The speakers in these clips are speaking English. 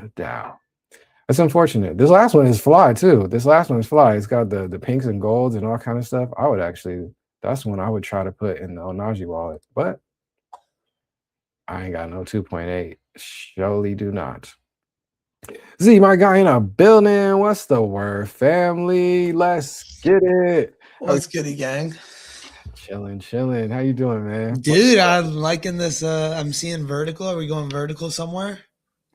without a doubt. That's unfortunate. This last one is fly too. This last one is fly. It's got the pinks and golds and all kind of stuff. I would actually, that's one I would try to put in the Onaji wallet, but I ain't got no 2.8. Surely do not. Z, my guy in a building. What's the word, family? Let's get it. What's goody, gang? Chilling, chilling. How you doing, man? Dude, I'm liking this. I'm seeing vertical. Are we going vertical somewhere?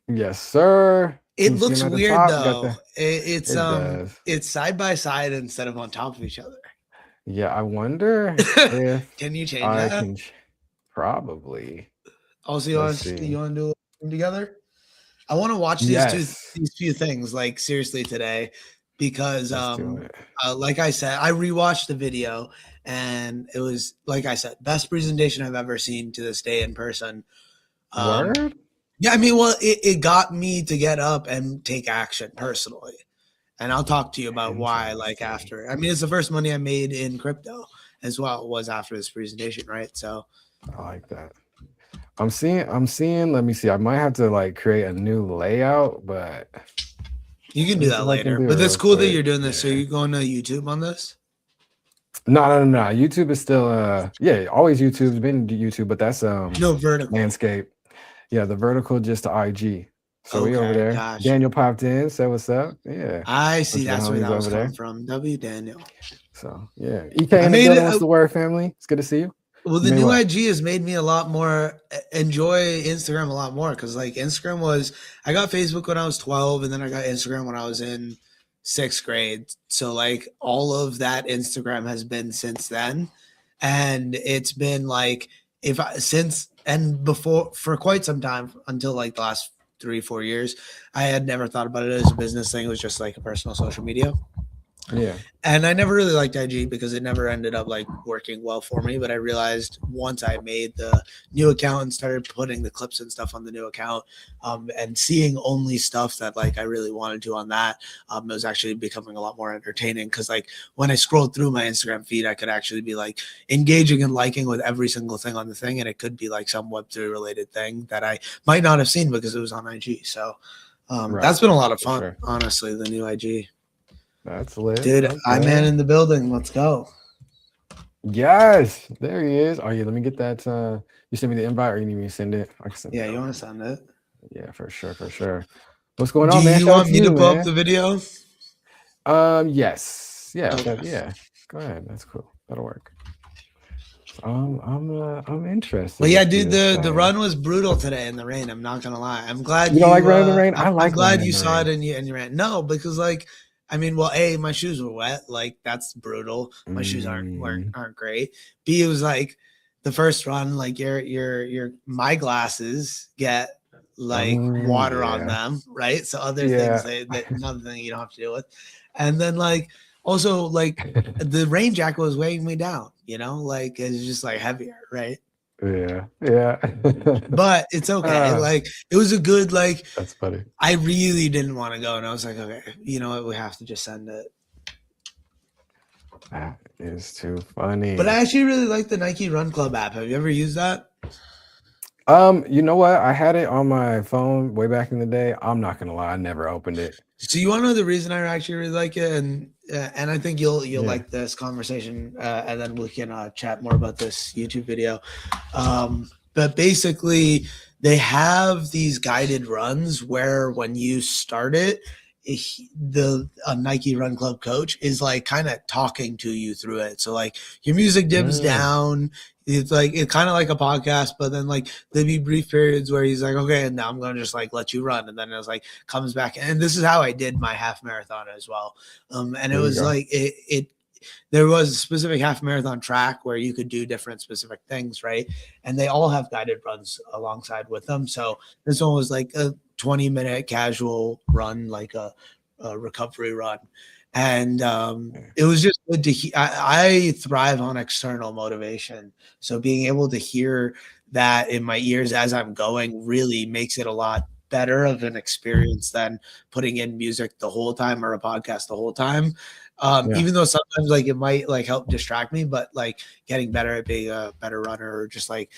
Yes, sir. It Can you see looks him at the weird top? though. It's It does. it's side by side instead of on top of each other. Yeah, I wonder if Can you change I that? can probably. Also, Let's you see. want to do it together? I want to watch Yes. these few things like seriously today because Let's do it. like I said, I rewatched the video and it was like I said, best presentation I've ever seen to this day in person. Word? Yeah, I mean, well, it got me to get up and take action personally. And I'll talk to you about why, like after. I mean, it's the first money I made in crypto as well, was after this presentation, right? So I like that. I'm seeing, let me see. I might have to like create a new layout, but you can do that later. But it's cool that you're doing this. So you're going to YouTube on this? No. YouTube is still yeah, always YouTube's been YouTube, but that's no vertical landscape. Yeah, the vertical just to IG. So we over there. Gotcha. Daniel popped in, said what's up. Yeah. I see. That's where that was coming from. W Daniel. So yeah. EK in the building, what's the word, family? It's good to see you. Well, the new IG has made me a lot more enjoy Instagram a lot more because like Instagram was, I got Facebook when I was 12 and then I got Instagram when I was in 6th grade. So like all of that Instagram has been since then. And it's been like before for quite some time until like the last 3-4 years, I had never thought about it as a business thing. It was just like a personal social media. Yeah. And I never really liked IG because it never ended up like working well for me. But I realized once I made the new account and started putting the clips and stuff on the new account and seeing only stuff that like I really wanted to on that, it was actually becoming a lot more entertaining because like when I scrolled through my Instagram feed, I could actually be like engaging and liking with every single thing on the thing. And it could be like some Web3 related thing that I might not have seen because it was on IG. So that's been a lot of fun, honestly, the new IG. That's lit. Dude, okay. I'm in the building. Let's go. Yes, there he is. Oh yeah, let me get that. You send me the invite, or you need me to send it? I can send it. You want to send it? Yeah, for sure. What's going on, man? Do you want me to pull up the video? Yes. Yeah. Okay. Yeah. Go ahead. That's cool. That'll work. I'm interested. Well, yeah, dude, the run was brutal today in the rain. I'm not gonna lie. I'm glad you don't like running in the rain. I'm glad you saw it and you ran. No, because like. I mean, well, A, my shoes were wet. Like that's brutal. My shoes aren't great. B, it was like the first run, like my glasses get like water on them, right? So other things another thing you don't have to deal with. And then like also like the rain jacket was weighing me down, you know, like it's just like heavier, right? Yeah. But it's okay. Like it was a good like. That's funny. I really didn't want to go, and I was like, okay, you know what? We have to just send it. That is too funny. But I actually really like the Nike Run Club app. Have you ever used that? You know what? I had it on my phone way back in the day. I'm not gonna lie, I never opened it. So you want to know the reason I actually really like it, and I think you'll like this conversation, and then we can chat more about this YouTube video. But basically, they have these guided runs where when you start it, the Nike Run Club coach is like kind of talking to you through it. So like your music dims down. It's like it's kind of like a podcast, but then like there'd be brief periods where he's like, okay, and now I'm gonna just like let you run, and then it was like comes back, and this is how I did my half marathon as well. And it was like it there was a specific half marathon track where you could do different specific things, right? And they all have guided runs alongside with them. So this one was like a 20-minute casual run, like a recovery run. And it was just good to I thrive on external motivation. So being able to hear that in my ears as I'm going really makes it a lot better of an experience than putting in music the whole time or a podcast the whole time. Even though sometimes like it might like help distract me, but like getting better at being a better runner or just like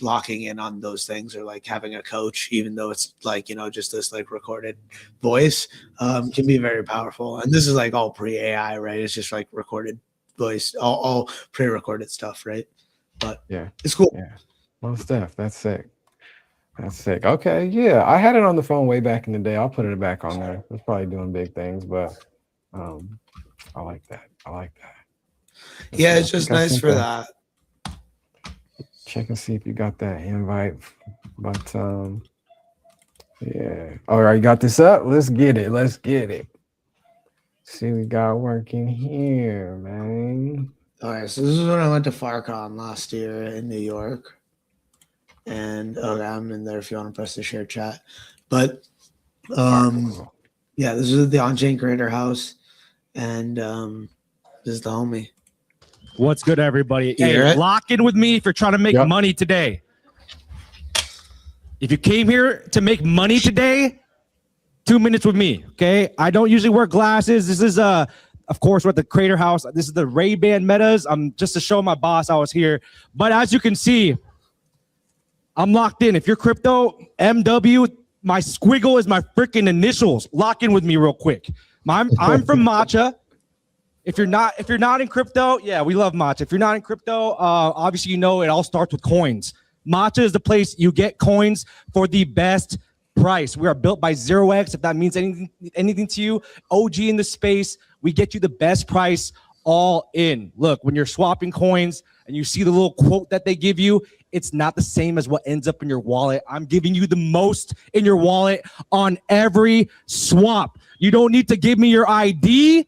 locking in on those things, or like having a coach, even though it's like, just this like recorded voice, can be very powerful. And this is like all pre-AI, right? It's just like recorded voice, all pre-recorded stuff, right? But Yeah, it's cool. yeah, most def. That's sick. That's sick. Okay, yeah, I had it on the phone way back in the day. I'll put it back on there. It's probably doing big things, but I like that. Yeah, it's just nice for that. Check and see if you got that invite. But yeah. All right, you got this up? Let's get it. See what we got working here, man. All right, so this is when I went to FarCon last year in New York. And okay, I'm in there if you want to press the share chat. But yeah, this is the On-Chain Creator House. And this is the homie. What's good, everybody? Hey, lock in with me if you're trying to make money today. If you came here to make money today, 2 minutes with me, okay? I don't usually wear glasses. This is, of course, we're at the Creator House. This is the Ray-Ban Metas. Just to show my boss I was here. But as you can see, I'm locked in. If you're crypto, MW, my squiggle is my freaking initials. Lock in with me real quick. I'm from Matcha. If you're not in crypto, yeah, we love Matcha. If you're not in crypto, obviously it all starts with coins. Matcha is the place you get coins for the best price. We are built by 0x. If that means anything to you, OG in the space, we get you the best price all in. Look, when you're swapping coins and you see the little quote that they give you, it's not the same as what ends up in your wallet. I'm giving you the most in your wallet on every swap. You don't need to give me your ID.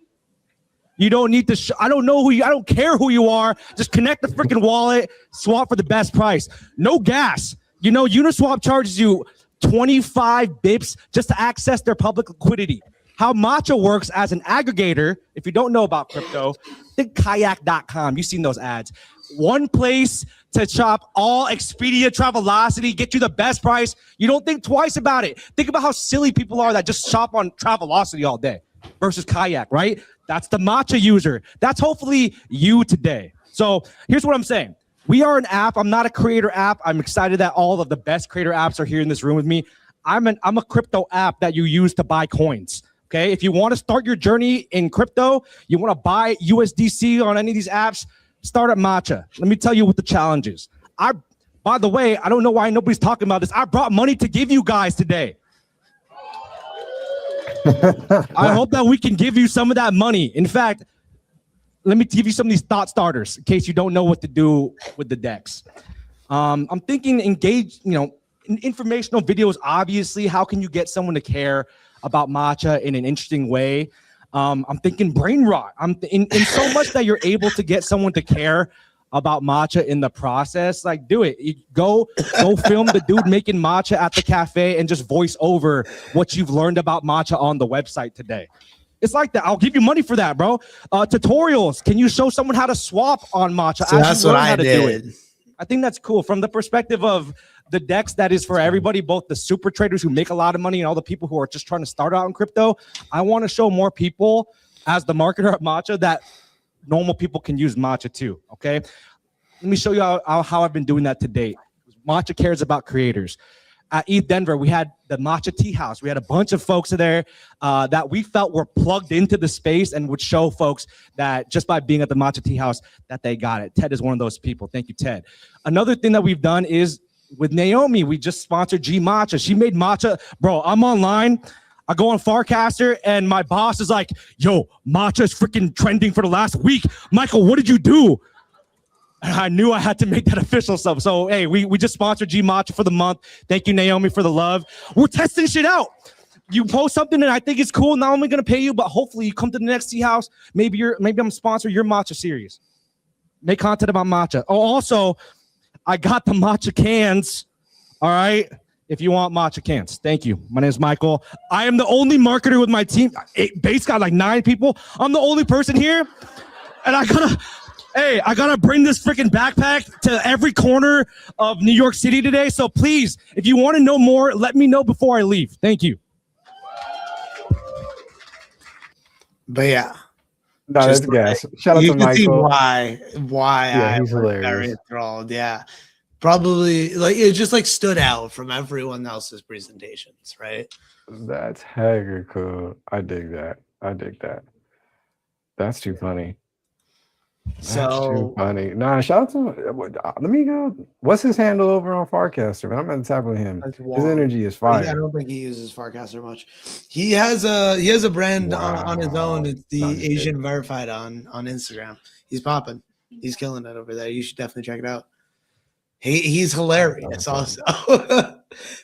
You don't need to, I don't care who you are. Just connect the freaking wallet, swap for the best price. No gas. Uniswap charges you 25 bips just to access their public liquidity. How Matcha works as an aggregator, if you don't know about crypto, think kayak.com. You've seen those ads. One place to shop all Expedia, Travelocity, get you the best price. You don't think twice about it. Think about how silly people are that just shop on Travelocity all day versus Kayak, right? That's the Matcha user. That's hopefully you today. So here's what I'm saying. We are an app. I'm not a creator app. I'm excited that all of the best creator apps are here in this room with me. I'm a crypto app that you use to buy coins. Okay, if you want to start your journey in crypto, you want to buy USDC on any of these apps, start at Matcha. Let me tell you what the challenge is. By the way, I don't know why nobody's talking about this. I brought money to give you guys today. I hope that we can give you some of that money. In fact, let me give you some of these thought starters in case you don't know what to do with the DEX. I'm thinking engage, informational videos, obviously. How can you get someone to care about Matcha in an interesting way? I'm thinking brain rot. In so much that you're able to get someone to care about Matcha in the process. Like, do it. Go film the dude making Matcha at the cafe and just voice over what you've learned about Matcha on the website today. It's like that. I'll give you money for that, bro. Tutorials. Can you show someone how to swap on Matcha? So that's what I did. I think that's cool from the perspective of the DEX that is for everybody, both the super traders who make a lot of money and all the people who are just trying to start out in crypto. I want to show more people as the marketer of Matcha that normal people can use Matcha too, okay? Let me show you how I've been doing that to date. Matcha cares about creators. At ETH Denver, we had the Matcha Tea House. We had a bunch of folks there that we felt were plugged into the space and would show folks that just by being at the Matcha Tea House that they got it. Ted is one of those people. Thank you, Ted. Another thing that we've done is with Naomi, we just sponsored G Matcha. She made matcha. Bro, I'm online. I go on Farcaster and my boss is like, yo, matcha is freaking trending for the last week. Michael, what did you do? And I knew I had to make that official stuff. So, hey, we just sponsored G Matcha for the month. Thank you, Naomi, for the love. We're testing shit out. You post something and I think it's cool. Not only gonna pay you, but hopefully you come to the next Tea House. Maybe I'm sponsor your matcha series. Make content about matcha. Oh, also, I got the matcha cans. All right. If you want matcha cans, thank you. My name is Michael. I am the only marketer with my team. Base got like 9 people. I'm the only person here. And I gotta bring this freaking backpack to every corner of New York City today. So please, if you want to know more, let me know before I leave. Thank you. But yeah. No, that's gas. Shout out to Michael. You can see why Yeah, I he's was hilarious. very enthralled. Yeah. probably like it just like stood out from everyone else's presentations, right? That's hella cool. I dig that. I dig that. That's too funny. That's too So funny. Nah, shout out to let me go. What's his handle over on Farcaster? Man, I'm gonna tap with him. That's His Wong. energy is I fire. don't think he uses Farcaster much. He has a brand on his own. Wow. It's Not the just Asian kidding. Verified on Instagram. He's popping. He's killing it over there. You should definitely check it out. He's hilarious also.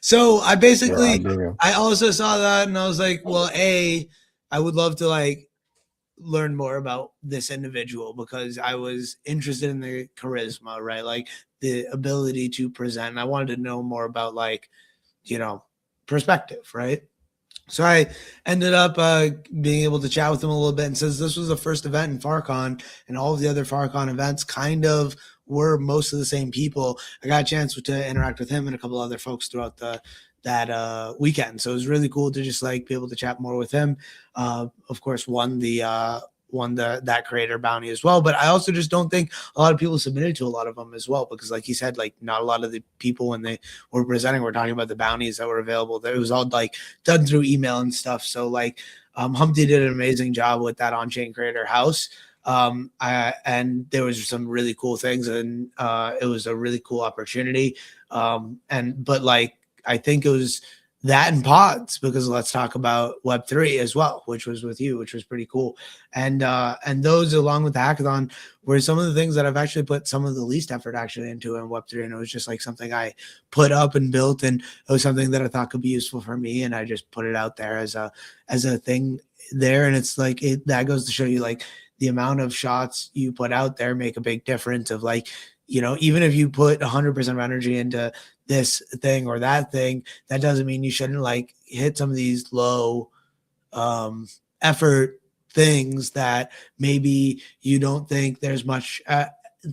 So I Yeah, I basically dig him. I also saw that and I was like, well, I would love to like learn more about this individual because I was interested in the charisma, right? Like the ability to present. I wanted to know more about like, you know, perspective, right? So I ended up being able to chat with him a little bit. And since this was the first event in FarCon and all of the other FarCon events kind of were most of the same people, I got a chance to interact with him and a couple other folks throughout that weekend. So it was really cool to just like be able to chat more with him. Of course, won that creator bounty as well. But I also just don't think a lot of people submitted to a lot of them as well because, like he said, like not a lot of the people when they were presenting were talking about the bounties that were available. It was all like done through email and stuff. So like Humpty did an amazing job with that on-chain creator house. And there was some really cool things, and it was a really cool opportunity. But like I think it was that and pods because let's talk about Web3 as well, which was with you, which was pretty cool. And those along with the hackathon were some of the things that I've actually put some of the least effort actually into in Web3. And it was just like something I put up and built, and it was something that I thought could be useful for me. And I just put it out there as a thing there. And it's like that goes to show you like the amount of shots you put out there make a big difference of like, you know, even if you put 100% of energy into this thing or that thing, that doesn't mean you shouldn't like hit some of these low effort things that maybe you don't think there's much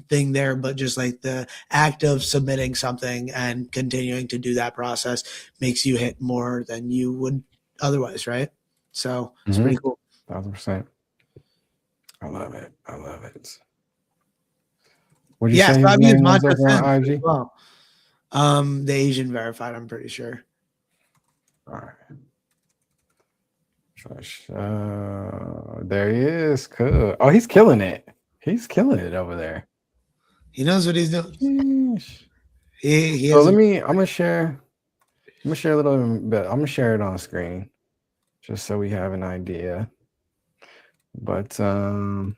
thing there, but just like the act of submitting something and continuing to do that process makes you hit more than you would otherwise, right? So it's pretty cool. 1,000%. I love it. I love it. Would you Yeah, say so his I've used name was Mantra over on Sim as IG? well. The Asian Verified, I'm pretty sure. All right. There he is. Cool. Oh, he's killing it. He's killing it over there. He knows what he's doing. Sheesh. He So has I'm gonna share a little bit. I'm gonna share it on screen just so we have an idea. But I want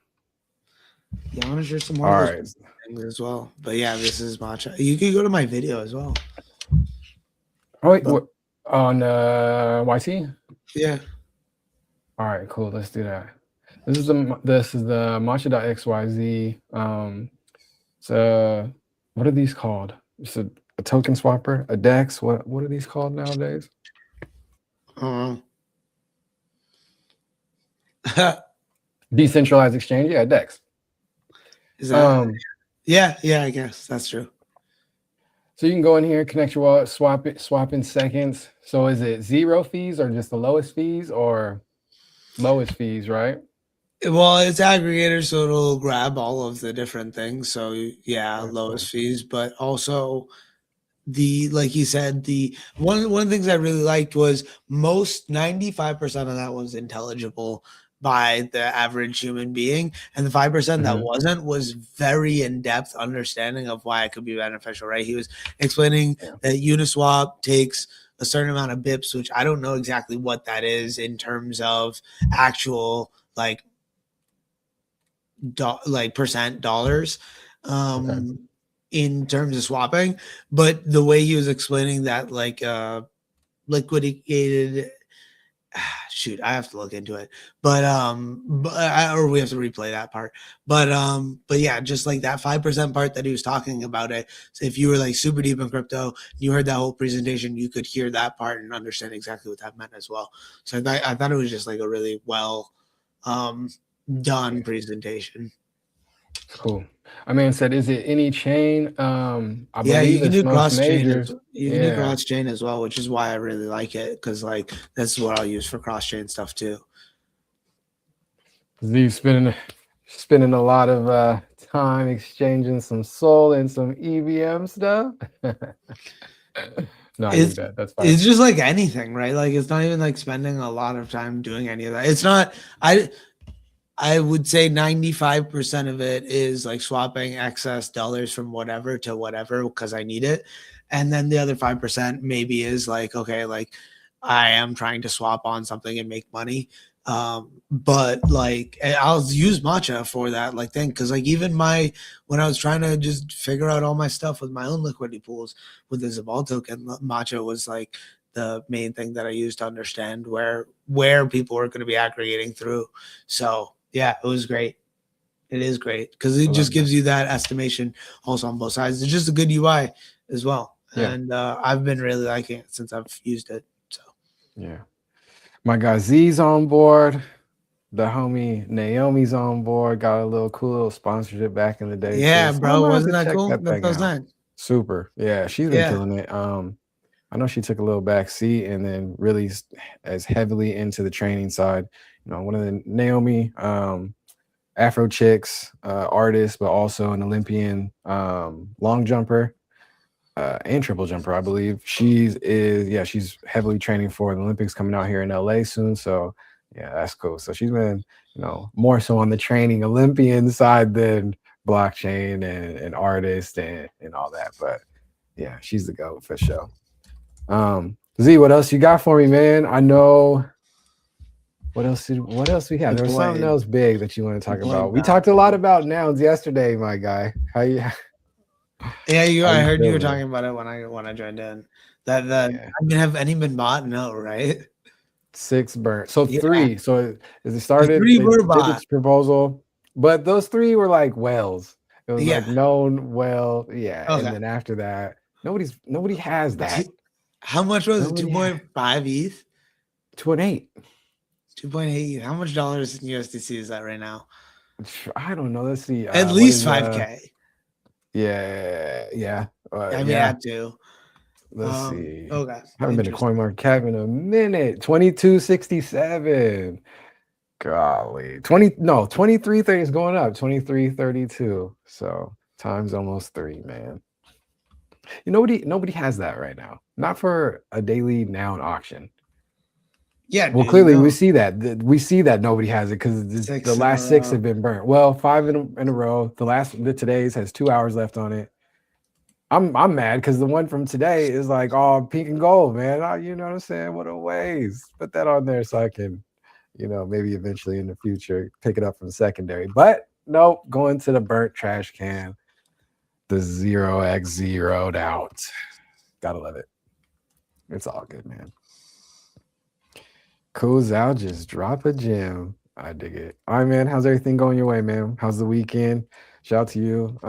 to share some more all of right. those things as well. But yeah, this is matcha. You can go to my video as well. Oh wait, what, on YT? Yeah. All right, cool. Let's do that. This is the matcha.xyz. So what are these called? It's a token swapper, a DEX. What are these called nowadays? Decentralized exchange. Yeah, DEX. Is that yeah, I guess that's true. So you can go in here, connect your wallet, swap in seconds. So is it 0 fees or just the lowest fees or lowest fees, right? Well, it's aggregator, so it'll grab all of the different things. So yeah, lowest fees, but also like you said, the one of the things I really liked was 95% of that was intelligible by the average human being, and the 5% that wasn't was very in-depth understanding of why it could be beneficial, right? He was explaining that Uniswap takes a certain amount of bips, which I don't know exactly what that is in terms of actual like percent dollars in terms of swapping, but the way he was explaining that like liquidated shoot, I have to look into it, but or we have to replay that part, but yeah, just like that 5% part that he was talking about it. So if you were like super deep in crypto, you heard that whole presentation, you could hear that part and understand exactly what that meant as well. So I thought it was just like a really well done presentation. Cool. I mean, said, is it any chain? I believe you can do cross chain. You can do cross chain as well, which is why I really like it, because like that's what I'll use for cross chain stuff too. He's spending a lot of time exchanging some soul and some EVM stuff. No, I It's- do that. That's fine. It's just like anything, right? Like it's not even like spending a lot of time doing any of that. It's not. I would say 95% of it is like swapping excess dollars from whatever to whatever because I need it. And then the other 5% maybe is like, okay, like I am trying to swap on something and make money. But like I'll use matcha for that like thing. Cause like even when I was trying to just figure out all my stuff with my own liquidity pools with the Zabal token, matcha was like the main thing that I used to understand where people are going to be aggregating through. So yeah, it was great. It is great because it just gives you that estimation also on both sides. It's just a good UI as well. Yeah. And I've been really liking it since I've used it. So yeah. My guy Z's on board. The homie Naomi's on board. Got a little cool little sponsorship back in the day. yeah, too. So bro, I'm gonna have wasn't to that check cool? that That thing was out. nice. Super. Yeah, she's been Yeah. killing it. I know she took a little back seat and then really as heavily into the training side. You know, one of the Naomi Afro chicks, artist, but also an Olympian long jumper and triple jumper, I believe. She's heavily training for the Olympics coming out here in LA soon. So yeah, that's cool. So she's been, you know, more so on the training Olympian side than blockchain and artist and all that. But yeah, she's the GOAT for sure. Z, what else you got for me, man? I know. What else we have? There was something else big that you want to talk about. We talked a lot about nouns yesterday, my guy. How you? Yeah, I heard you were feeling? talking about it when I joined in. I mean, have any been bought? No, right? 6 burnt. So Yeah. 3. So as it started, The 3 they were did bought. this proposal, but those 3 were like wells. It was like Yeah. known well, yeah. Okay. And then after that, nobody has that. How much was it? Nobody 2.5 ETH? 2.8. 2.8 ETH. How much dollars in USDC is that right now? I don't know. Let's see. At least 5K. Yeah. I mean, yeah. had to. Let's see. Okay. Haven't been to CoinMarketCap in a minute. 2267. Golly. 2330 is going up. 2332. So times almost 3, man. Nobody has that right now. Not for a daily noun auction. Yeah. Well, dude, clearly no. we see that. We see that nobody has it because the last 6 have been burnt. Well, 5 in a row. The today's has 2 hours left on it. I'm mad because the one from today is like all pink and gold, man. You know what I'm saying? What a waste. Put that on there so I can, maybe eventually in the future pick it up from secondary. But nope, going to the burnt trash can. The 0x zeroed out. Gotta love it. It's all good, man. Cool out, just drop a gem. I dig it. All right, man. How's everything going your way, man? How's the weekend? Shout out to you.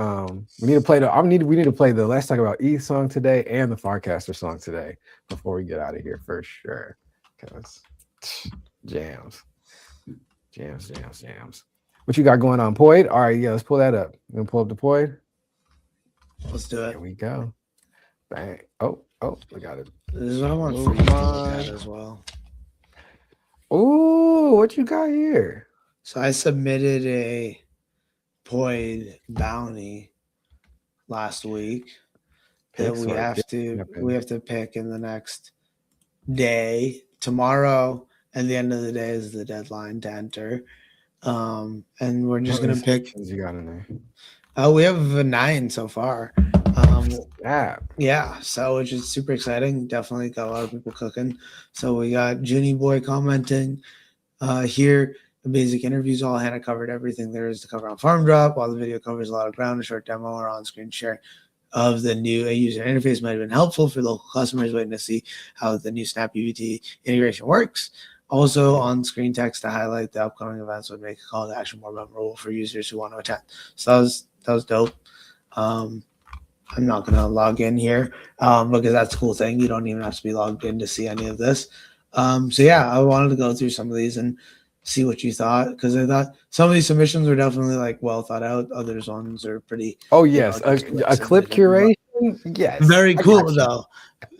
We need to play the Let's Talk About ETH song today and the Farcaster song today before we get out of here for sure. Because jams. What you got going on, Poid? All right, yeah, let's pull that up. You gonna pull up the Poid? Let's do it. Here we go. Bang. Oh, we got it. This is what I want for you to look at as well. Oh, what you got here? So I submitted a Poid bounty last week that we have to pick in the next day. Tomorrow and the end of the day is the deadline to enter. And we're just gonna pick. You got in there? We have a 9 so far. Yeah, so which is super exciting. Definitely got a lot of people cooking. So we got Junie Boy commenting here. The basic interviews, all Hannah covered everything there is to cover on Farm Drop, while the video covers a lot of ground. A short demo or on-screen sharing of the new user interface might have been helpful for local customers waiting to see how the new Snap UVT integration works. Also, on-screen text to highlight the upcoming events would make a call to action more memorable for users who want to attend. So that was dope. I'm not going to log in here because that's a cool thing. You don't even have to be logged in to see any of this. So yeah, I wanted to go through some of these and see what you thought, because I thought some of these submissions were definitely like well thought out. Others ones are pretty. Oh yes, a clip curation Yes. Very I cool got you. though.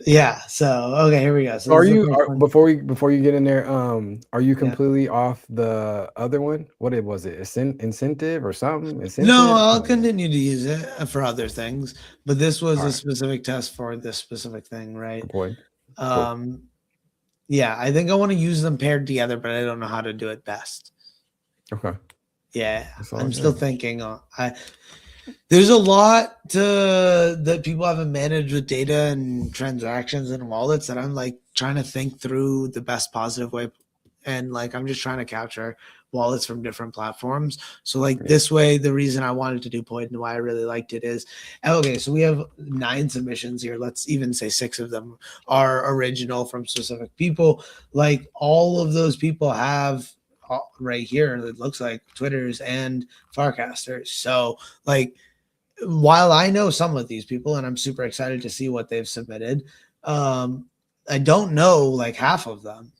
Yeah. So okay, here we go. So Are this is the you first one. before you get in there? Are you Yeah. completely off the other one? What was it? Incentive or something? No, Incentive? I'll continue to use it for other things, but this was All a right. specific test for this specific thing, right? Good point. Yeah, I think I want to use them paired together, but I don't know how to do it best. Okay. Yeah, That's all I'm good. still thinking. There's a lot that people haven't managed with data and transactions and wallets that I'm like trying to think through the best positive way, and like I'm just trying to capture wallets from different platforms. So like this way, the reason I wanted to do Poid and why I really liked it is okay. So we have 9 submissions here. Let's even say 6 of them are original from specific people. Like all of those people have right here, it looks like Twitters and Farcasters. So like while I know some of these people and I'm super excited to see what they've submitted, I don't know like half of them.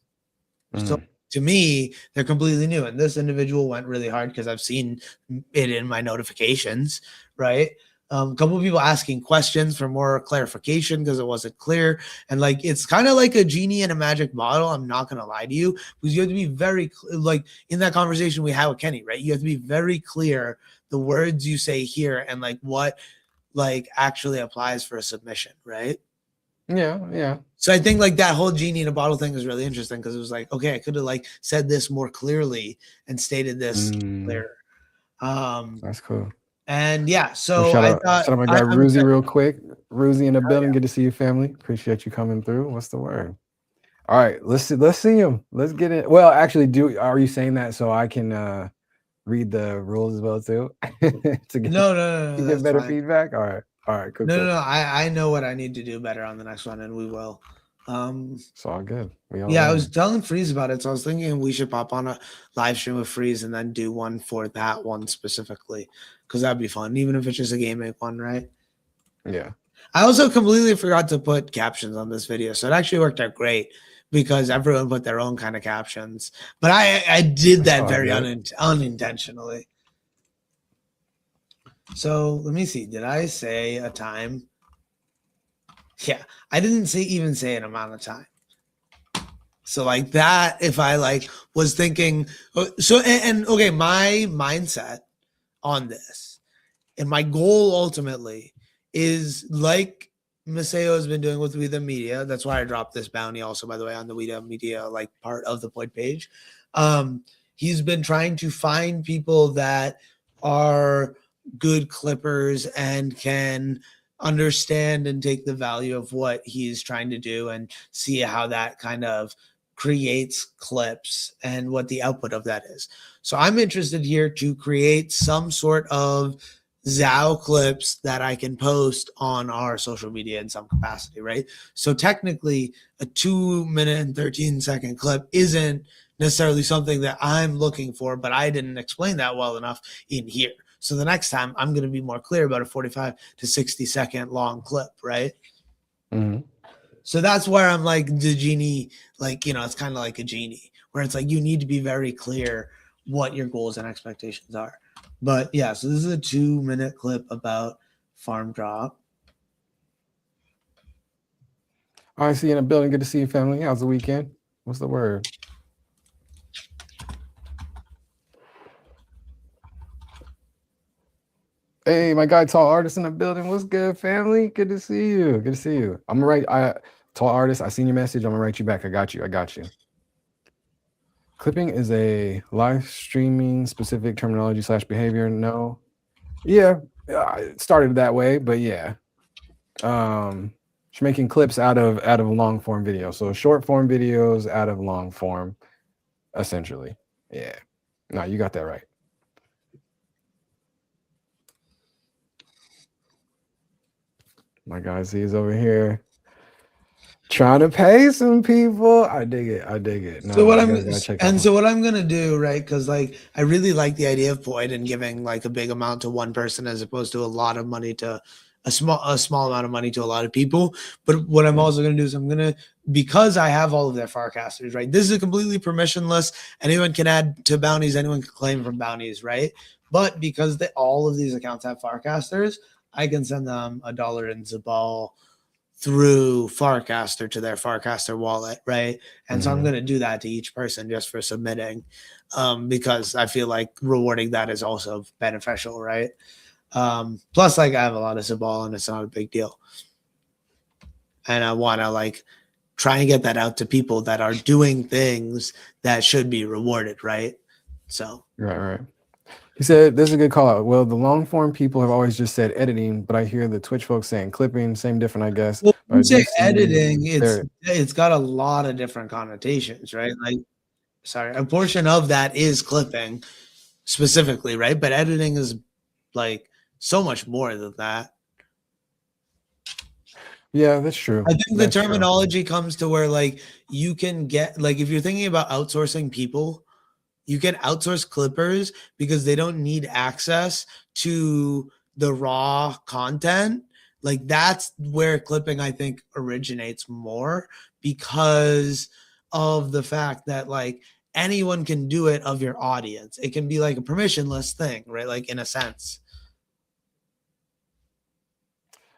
So to me, they're completely new. And this individual went really hard because I've seen it in my notifications, right? A couple of people asking questions for more clarification because it wasn't clear. And like, it's kind of like a genie in a magic bottle. I'm not going to lie to you, because you have to be very like in that conversation we had with Kenny, right? You have to be very clear the words you say here and like what like actually applies for a submission, right? Yeah. So I think like that whole genie in a bottle thing was really interesting because it was like, okay, I could have like said this more clearly and stated this clearer. That's cool. And yeah, so Well, I thought, shout out my guy Ruzy real quick. Ruzy in the building. Good to see you, family. Appreciate you coming through. What's the word? All right, let's see him. Let's get it. Well, actually, are you saying that so I can read the rules as well too? to get, no, to get better feedback. All right, cool. No, I know what I need to do better on the next one, and we will. It's all good. I was telling Freeze about it, so I was thinking we should pop on a live stream with Freeze and then do one for that one specifically, because that'd be fun, even if it's just a gaming one, right? Yeah. I also completely forgot to put captions on this video, so it actually worked out great because everyone put their own kind of captions, but I did that very unintentionally. So let me see. Did I say a time? Yeah, I didn't even say an amount of time. So like that, if I like was thinking, okay, my mindset on this and my goal ultimately is like Maseo has been doing with We The Media. That's why I dropped this bounty also, by the way, on the We The Media like part of the Poid page. He's been trying to find people that are good clippers and can understand and take the value of what he's trying to do and see how that kind of creates clips and what the output of that is. So I'm interested here to create some sort of Zao clips that I can post on our social media in some capacity, right? So technically a 2-minute and 13-second clip isn't necessarily something that I'm looking for, but I didn't explain that well enough in here. So the next time I'm going to be more clear about a 45 to 60 second long clip, right? Mm-hmm. So that's where I'm like the genie, like, it's kind of like a genie where it's like, you need to be very clear what your goals and expectations are. But yeah, so this is a 2-minute clip about farm drop. All right, see you in the building. Good to see you, family. How's the weekend? What's the word? Hey, my guy, Tall Artist in the building. What's good, family? Good to see you. Good to see you. I'm gonna write. Tall Artist, I seen your message. I'm gonna write you back. I got you. Clipping is a live streaming specific terminology / behavior. No, yeah, it started that way, but yeah, she's making clips out of long form video. So short form videos out of long form, essentially. Yeah, no, you got that right. My guy Z is over here trying to pay some people. I dig it. No, so what I'm gonna do, right? Because like I really like the idea of Poid and giving like a big amount to one person as opposed to a lot of money to a small amount of money to a lot of people. But what I'm also gonna do is because I have all of their Farcasters, right? This is completely permissionless. Anyone can add to bounties. Anyone can claim from bounties, right? But because all of these accounts have Farcasters, I can send them $1 in Zabal through Farcaster to their Farcaster wallet, right? And so I'm going to do that to each person just for submitting, because I feel like rewarding that is also beneficial, right? Plus, like, I have a lot of Zabal and it's not a big deal, and I want to like try and get that out to people that are doing things that should be rewarded, right? So Right. He said, this is a good call out. Well, the long form people have always just said editing, but I hear the Twitch folks saying clipping, same different, I guess. well, when you say Do you see editing, there- it's got a lot of different connotations, right? Like, sorry, a portion of that is clipping specifically, right? But editing is like so much more than that. Yeah, that's true. I think the That's true. terminology comes to where like you can get, like, if you're thinking about outsourcing people, you can outsource clippers because they don't need access to the raw content. Like, that's where clipping, I think, originates more because of the fact that like anyone can do it of your audience. It can be like a permissionless thing, right? Like, in a sense.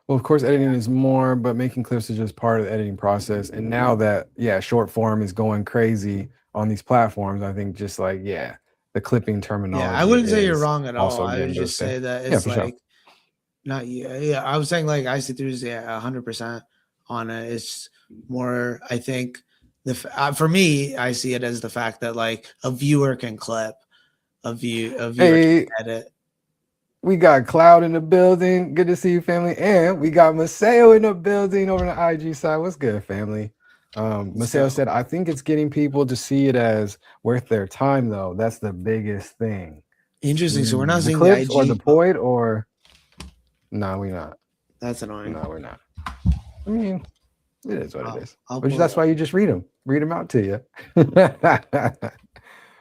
Well, of course, editing is more, but making clips is just part of the editing process. And now that, short form is going crazy on these platforms, I think just like, the clipping terminology. Yeah, I wouldn't say you're is wrong at all. also I would getting just those say things. that Yeah, it's for sure. like not yeah. I was saying like IC3 is 100% on it. It's more, I think for me, I see it as the fact that like a viewer can clip, a viewer Hey, can edit. we got Cloud in the building. Good to see you, family. And we got Maseo in the building over on the IG side. What's good, family? Maseo said, I think it's getting people to see it as worth their time, though. That's the biggest thing. Interesting. So we're not the seeing clips the or IG. deployed, or no, we're not. That's annoying. No, we're not. I mean, it is what it is. I'll Which pull that's it why you just read them out to you.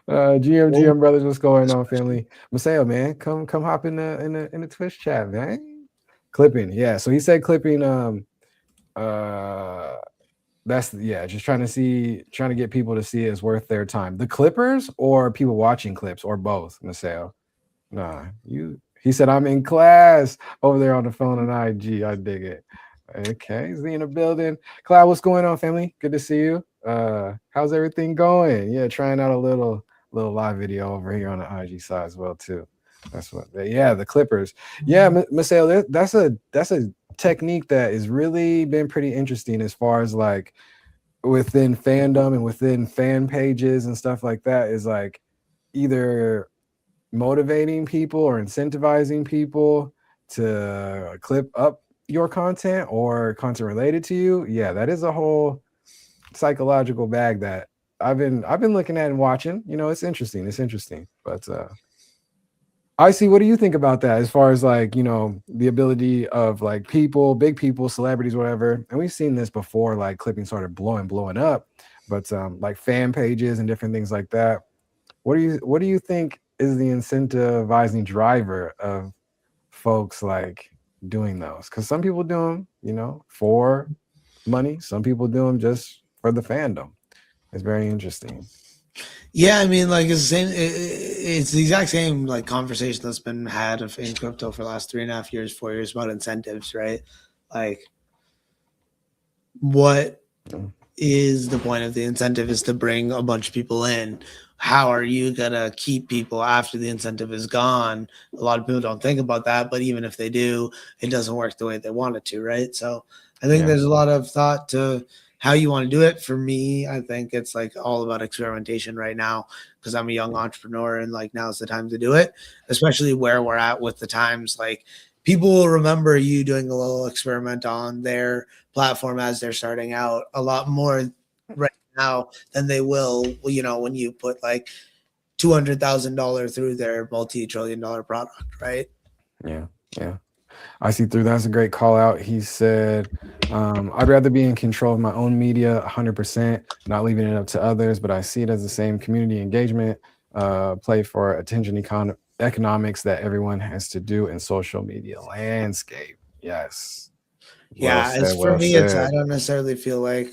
GM brothers, what's going on, family? Maseo, man, come hop in the Twitch chat, man. Clipping, yeah. So he said clipping. That's just trying to get people to see it's worth their time. The clippers or people watching clips or both, Maseo. Nah, he said I'm in class over there on the phone on IG. I dig it. Okay, is he in the building? Cloud, what's going on, family? Good to see you. How's everything going? Yeah, trying out a little live video over here on the IG side as well too. That's what. The clippers. Yeah, Maseo, that's a technique that has really been pretty interesting as far as like within fandom and within fan pages and stuff like that, is like either motivating people or incentivizing people to clip up your content or content related to you. Yeah, that is a whole psychological bag that I've been looking at and watching. It's interesting. But IC, what do you think about that as far as like, the ability of like big people, celebrities, whatever? And we've seen this before, like clipping started blowing up, but like fan pages and different things like that. What do you think is the incentivizing driver of folks like doing those? Because some people do them, for money. Some people do them just for the fandom. It's very interesting. Yeah, I mean, like, it's the same. It's the exact same like conversation that's been had in crypto for the last 3.5 years, 4 years about incentives, right? Like, what is the point of the incentive? Is to bring a bunch of people in. How are you gonna keep people after the incentive is gone? A lot of people don't think about that, but even if they do, it doesn't work the way they want it to, right? So I think there's a lot of thought to how you want to do it. For me, I think it's like all about experimentation right now because I'm a young entrepreneur and like now's the time to do it, especially where we're at with the times. Like, people will remember you doing a little experiment on their platform as they're starting out a lot more right now than they will, when you put like $200,000 through their multi-trillion-dollar product, right? Yeah. I see through. That's a great call out. He said, I'd rather be in control of my own media 100%, not leaving it up to others, but I see it as the same community engagement play for attention economics that everyone has to do in social media landscape. Yes. For me, I don't necessarily feel like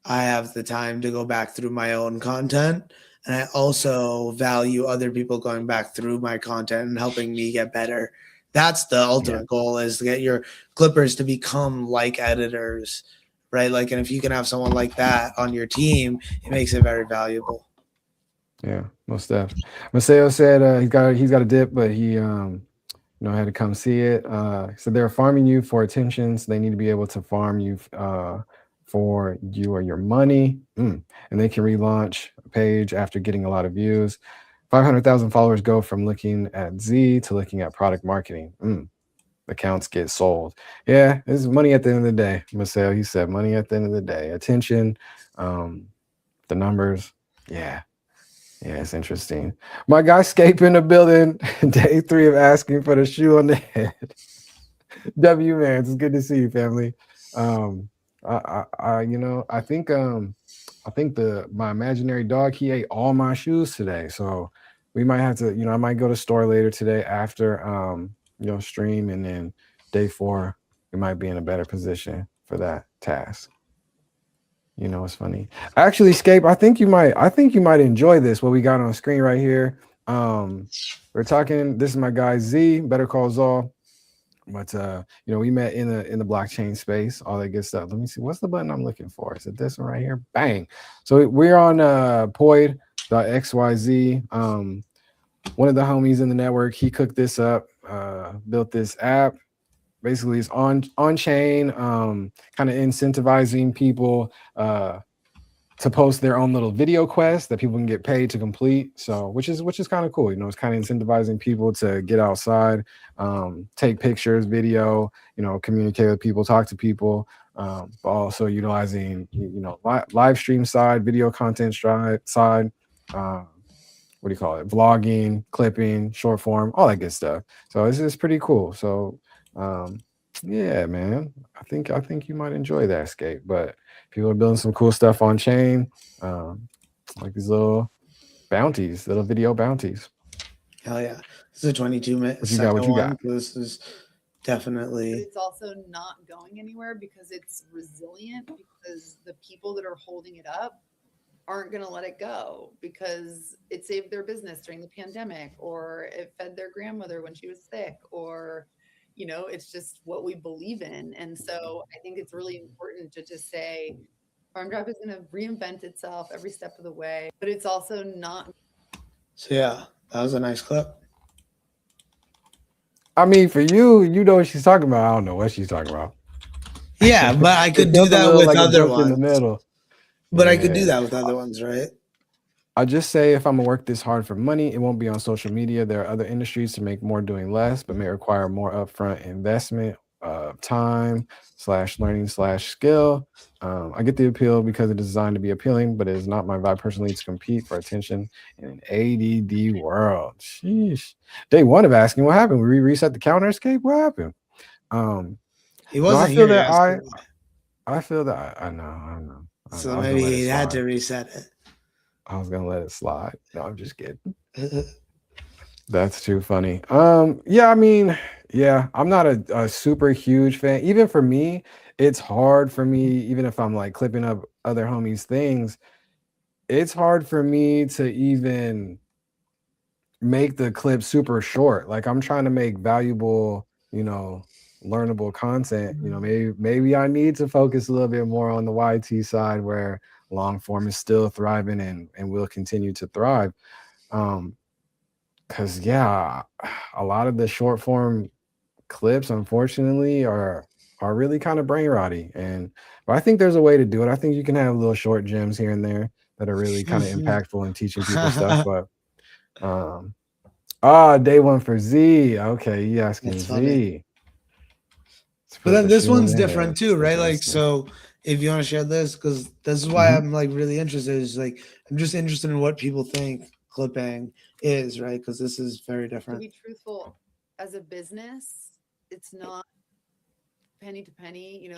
I have the time to go back through my own content. And I also value other people going back through my content and helping me get better That's the ultimate goal, is to get your clippers to become like editors, right? Like, and if you can have someone like that on your team, it makes it very valuable. Yeah, most definitely. Maceo said he's got a dip, but he had to come see it. So they're farming you for attention, so they need to be able to farm you for you or your money. And they can relaunch a page after getting a lot of views. 500,000 followers go from looking at Z to looking at product marketing. Accounts get sold. Yeah, it's money at the end of the day. Maceo, he said money at the end of the day. Attention, the numbers. Yeah, it's interesting. My guy Scape in the building. Day 3 of asking for the shoe on the head. W man, it's good to see you, family. I think my imaginary dog, he ate all my shoes today. So we might have to, I might go to store later today after stream, and then day 4 we might be in a better position for that task. It's funny. Actually, Scape, I think you might enjoy this, what we got on screen right here. We're talking, this is my guy Z, Better Call Saul. But we met in the blockchain space, all that good stuff. Let me see, what's the button I'm looking for? Is it this one right here? Bang. So we're on Poid.xyz. One of the homies in the network, he cooked this up, built this app. Basically, it's on chain, kind of incentivizing people to post their own little video quest that people can get paid to complete. So which is kind of cool. It's kind of incentivizing people to get outside, take pictures, video, communicate with people, talk to people, but also utilizing live stream side, video content side, what do you call it? Vlogging, clipping, short form, all that good stuff. So it's pretty cool. So yeah, man, I think you might enjoy that, Escape. But people are building some cool stuff on chain, like these little bounties, little video bounties. Hell yeah. This is a 22-minute What you got? This is definitely. But it's also not going anywhere because it's resilient, because the people that are holding it up aren't going to let it go because it saved their business during the pandemic, or it fed their grandmother when she was sick, or it's just what we believe in. And so I think it's really important to just say Farm Drop is going to reinvent itself every step of the way, but it's also not. So yeah, that was a nice clip. I mean, for you know what she's talking about. I don't know what she's talking about. Yeah, but I could do that with other ones. In the middle. But I could do that with other ones, right? I just say, if I'm gonna work this hard for money, it won't be on social media. There are other industries to make more doing less, but may require more upfront investment, time /learning /skill. I get the appeal because it is designed to be appealing, but it is not my vibe personally to compete for attention in an ADD world. Sheesh. Day 1 of asking, what happened? We reset the counter, Escape? What happened? He wasn't here. I feel that I know. So maybe he had to reset it. I was gonna let it slide. No, I'm just kidding. That's too funny. Yeah, I mean, yeah, I'm not a super huge fan. Even for me, it's hard for me, even if I'm like clipping up other homies' things, it's hard for me to even make the clip super short. Like, I'm trying to make valuable, learnable content. Maybe I need to focus a little bit more on the YT side, where long form is still thriving and will continue to thrive. Because yeah, a lot of the short form clips, unfortunately, are really kind of brain rotty. But I think there's a way to do it. I think you can have little short gems here and there that are really kind of impactful in teaching people stuff. But day 1 for Z. Okay, you asking Z. But then this one's different too, right? Like, so if you want to share this, because this is why I'm like really interested, is like, I'm just interested in what people think clipping is, right? Because this is very different. To be truthful, as a business, it's not penny to penny,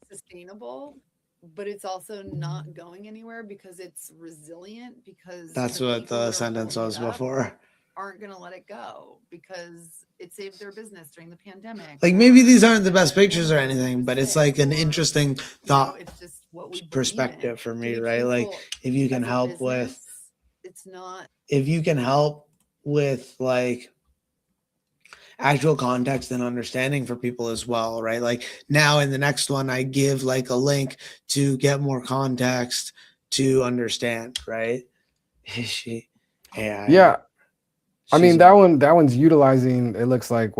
sustainable, but it's also not going anywhere because it's resilient, because that's what the sentence was before. Aren't going to let it go because it saved their business during the pandemic. Like, maybe these aren't the best pictures or anything, but it's like an interesting thought, it's just what we perspective for me, right? Like, if you can help with, it's not, if you can help with like actual context and understanding for people as well, right? Like now in the next one, I give like a link to get more context to understand, right? She, Yeah, I mean she's that one's utilizing. It looks like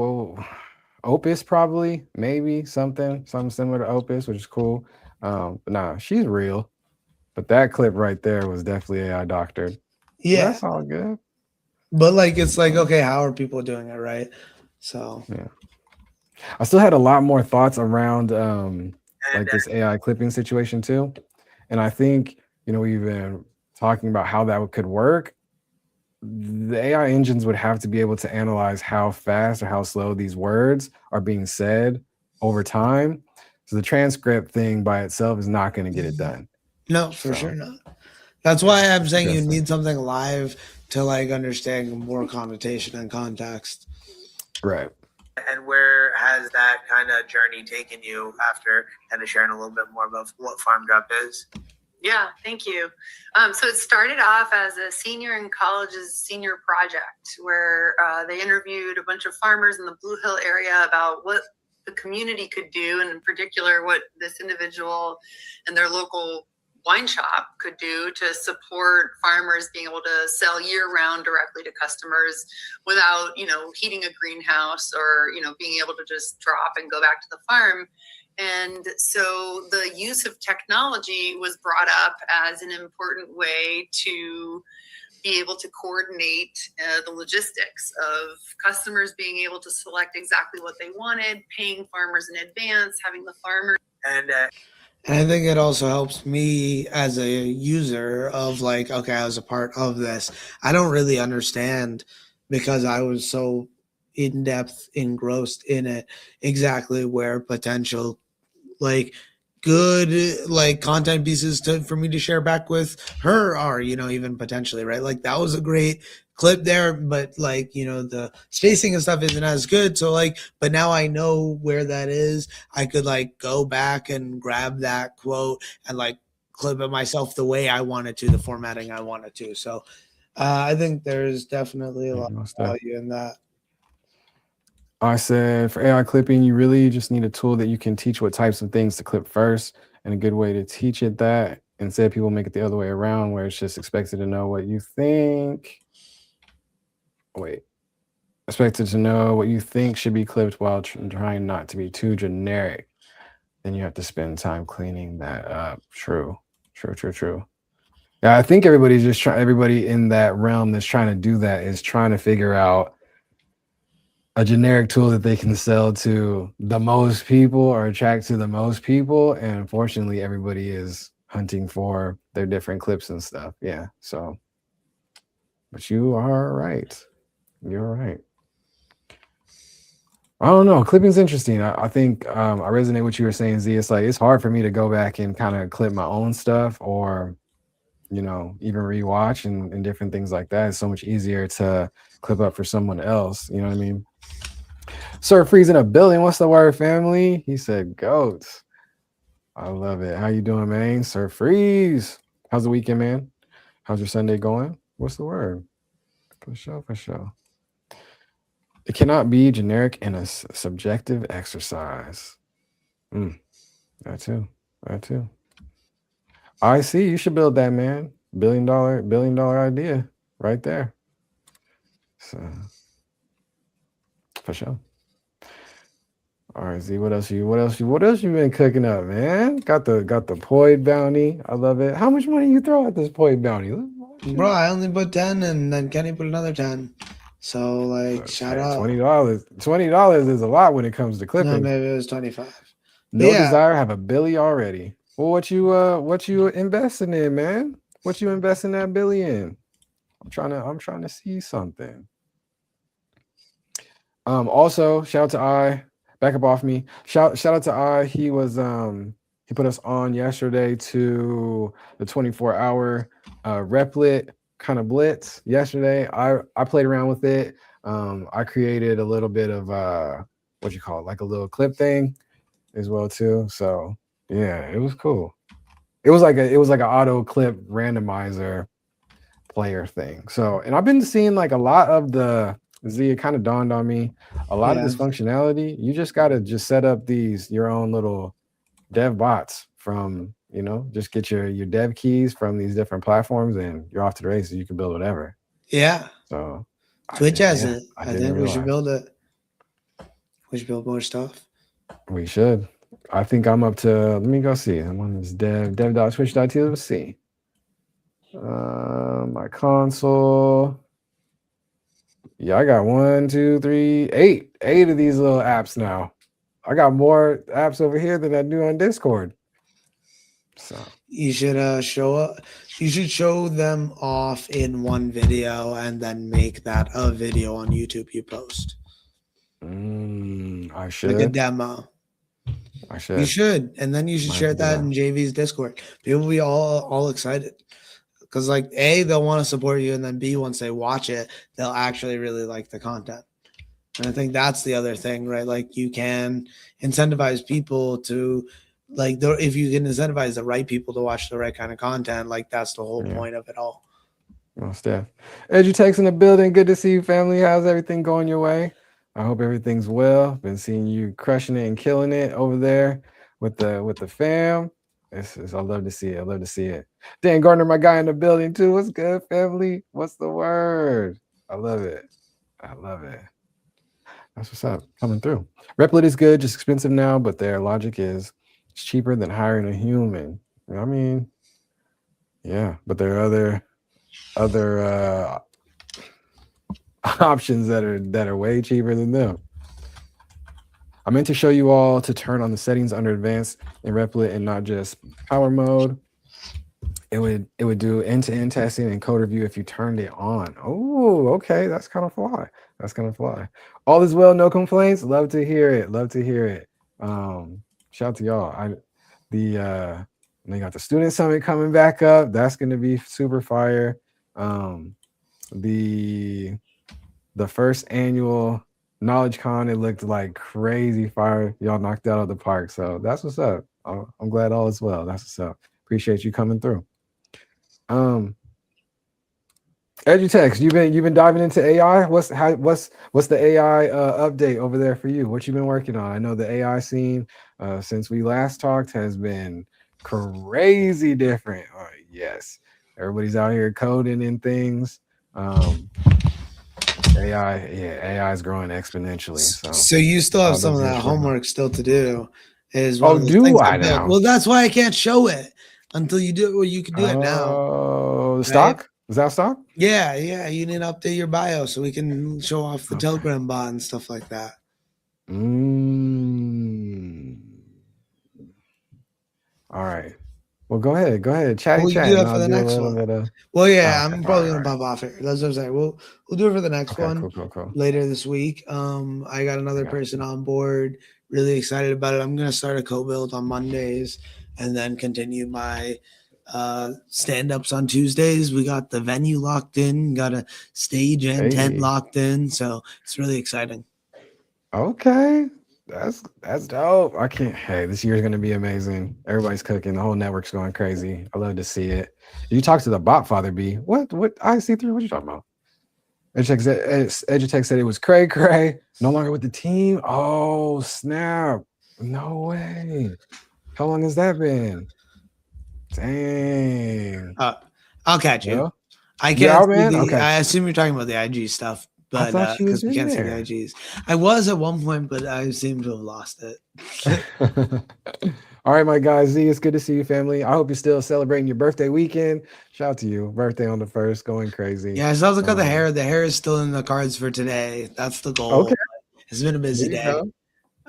Opus probably maybe something similar to Opus, which is cool. But nah, she's real. But that clip right there was definitely AI doctored. yeah, That's all good. but like it's like okay, how are people doing it, right? So Yeah. I still had a lot more thoughts around like this AI clipping situation too. And I think, we've been talking about how that could work. The AI engines would have to be able to analyze how fast or how slow these words are being said over time. So the transcript thing by itself is not going to get it done. no, for So, sure not. That's why I'm saying you Just need something live to like understand more connotation and context. right. And where has that kind of journey taken you after kind of sharing a little bit more about what Farm Drop is? Yeah, thank you. So it started off as a senior in college's senior project where they interviewed a bunch of farmers in the Blue Hill area about what the community could do, and in particular, what this individual and their local wine shop could do to support farmers being able to sell year-round directly to customers without, heating a greenhouse or, being able to just drop and go back to the farm. And so the use of technology was brought up as an important way to be able to coordinate the logistics of customers being able to select exactly what they wanted, paying farmers in advance, having the farmer. And I think it also helps me as a user of like, okay, I was a part of this. I don't really understand because I was so in depth engrossed in it exactly where potential like good like content pieces for me to share back with her are, even potentially, right? Like that was a great clip there, but like, the spacing and stuff isn't as good. So like, but now I know where that is. I could like go back and grab that quote and like clip it myself the way I wanted to, the formatting I wanted to. So I think there's definitely a lot of value in that. I said for AI clipping, you really just need a tool that you can teach what types of things to clip first. And a good way to teach it that instead people make it the other way around where it's just expected to know what you think. Wait. Expected to know what you think should be clipped while trying not to be too generic. Then you have to spend time cleaning that up. True. Yeah, I think everybody in that realm that's trying to do that is trying to figure out a generic tool that they can sell to the most people or attract to the most people. And unfortunately, everybody is hunting for their different clips and stuff. Yeah. So, but you are right. You're right. I don't know. Clipping's interesting. I think I resonate with what you were saying, Z. It's like it's hard for me to go back and kind of clip my own stuff or, even rewatch and different things like that. It's so much easier to clip up for someone else. You know what I mean? Sir Freeze in a building. What's the word, family? He said goats. I love it. How you doing, man? Sir Freeze. How's the weekend, man? How's your Sunday going? What's the word? For sure. It cannot be generic in a subjective exercise. That too. I see. You should build that, man. $1 billion idea right there. So for sure. All right, Z. What else you been cooking up, man? Got the Poid bounty. I love it. How much money you throw at this Poid bounty? Bro, I only put 10 and then Kenny put another 10. So like shout out. $20. $20 is a lot when it comes to clipping. No, maybe it was 25. No desire, have a Billy already. Well, what you investing in, man? What you investing that Billy in? I'm trying to see something. Also, shout out to I. Back up off me. Shout out to I. He was he put us on yesterday to the 24-hour Replit kind of blitz yesterday. I played around with it. I created a little bit of what you call it, like a little clip thing as well too. So yeah, it was cool. It was like an auto clip randomizer player thing. So, and I've been seeing like a lot of the Z, it kind of dawned on me. A lot of this functionality, you just got to just set up your own little dev bots from, just get your dev keys from these different platforms and you're off to the races. You can build whatever. Yeah. So Twitch has it. I I didn't think we should realize. build it. We should build more stuff. We should. I think I'm up to, let me go see. I'm on this dev.twitch.tv. Let's see. My console. Yeah, I got 1, 2, 3, 8 of these little apps now. I got more apps over here than I do on Discord. So you should show them off in one video and then make that a video on YouTube you post. I should. Like a demo. I should. You should. And then you should share that in JV's Discord. People will be all excited. Because like A, they'll want to support you, and then B, once they watch it, they'll actually really like the content. And I think that's the other thing, right? Like you can incentivize people to if you can incentivize the right people to watch the right kind of content, like that's the whole point of it all. Well, Steph. Edutech's in the building. Good to see you, family. How's everything going your way? I hope everything's well. Been seeing you crushing it and killing it over there with the fam. I love to see it. I love to see it. Dan Gardner, my guy in the building too. What's good, family? What's the word? I love it. I love it. That's what's up. Coming through. Replit is good, just expensive now, but their logic is it's cheaper than hiring a human. I mean, yeah, but there are other options that are way cheaper than them. I meant to show you all to turn on the settings under advanced in Replit and not just power mode. It would do end-to-end testing and code review if you turned it on. Oh, okay, that's kind of fly. That's kind of fly. All is well, no complaints. Love to hear it. Love to hear it. Shout out to y'all. They got the student summit coming back up. That's going to be super fire. The first annual Knowledge Con, it looked like crazy fire. Y'all knocked out of the park. So that's what's up. I'm glad all is well. That's what's up. Appreciate you coming through. Edutech, you've been diving into AI. What's the AI update over there for you? What you been working on? I know the AI scene since we last talked has been crazy different. Yes, everybody's out here coding and things. AI is growing exponentially. So you still have some of that homework still to do. Do I now? Well, that's why I can't show it until you do it. Well, you can do it now. Oh, stock? Is that stock? Yeah. You need to update your bio so we can show off the Telegram bot and stuff like that. All right. Well, go ahead. Chat. We'll do that for the next one. Well, yeah, okay, I'm probably gonna pop off here. That's what I'm saying. We'll do it for the next one cool. later this week. I got another person on board. Really excited about it. I'm gonna start a co-build on Mondays and then continue my stand-ups on Tuesdays. We got the venue locked in, got a stage and tent locked in, so it's really exciting. Okay. That's dope. This year's gonna be amazing. Everybody's cooking, the whole network's going crazy. I love to see it. You talk to the bot father B. What IC3? What you talking about? Edutech said it was cray. No longer with the team. Oh snap. No way. How long has that been? Dang. I'll catch you. Yeah. I can't see okay. I assume you're talking about the IG stuff. But because we can't see the IGs. I was at one point, but I seem to have lost it. All right, my guys. Z, it's good to see you, family. I hope you're still celebrating your birthday weekend. Shout out to you. Birthday on the 1st, going crazy. Yeah, I still look at the hair. The hair is still in the cards for today. That's the goal. Okay. It's been a busy day.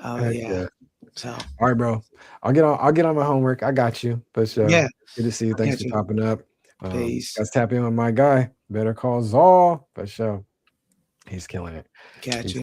Oh yeah. So all right, bro. I'll get on my homework. I got you. But yeah, good to see you. Thanks for popping up. Peace. Let's tap in with my guy. Better call Zal. For sure. He's killing it. Catch you.